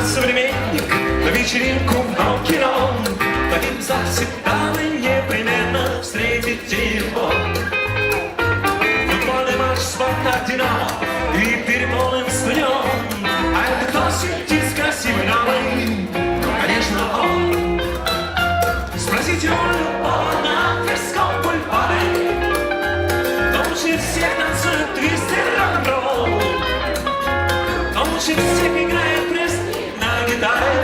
современник на вечеринку в кино. Таким завсегда вы непременно встретите его. Футбольный матч Спартак-Динамо и переполнен стадион. А это кто сидит с красивой дамой? Конечно, он. Спросите у любого на Тверском бульваре, кто лучше всех танцует твистер рок-н-ролл, кто лучше всех играет пресс на гитаре.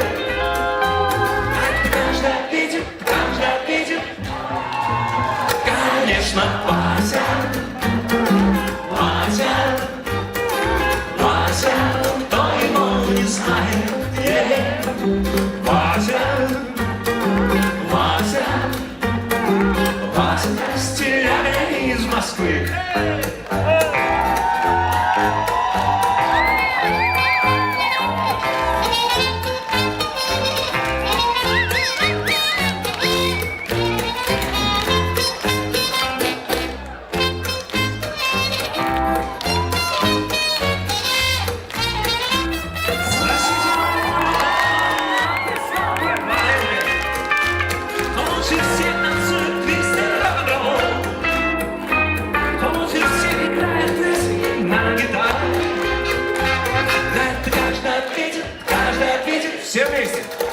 Каждый видит, конечно, Вася, Вася, Вася, кто его не знает, Вася, Вася, Вася, стиляга из Москвы. Все вместе.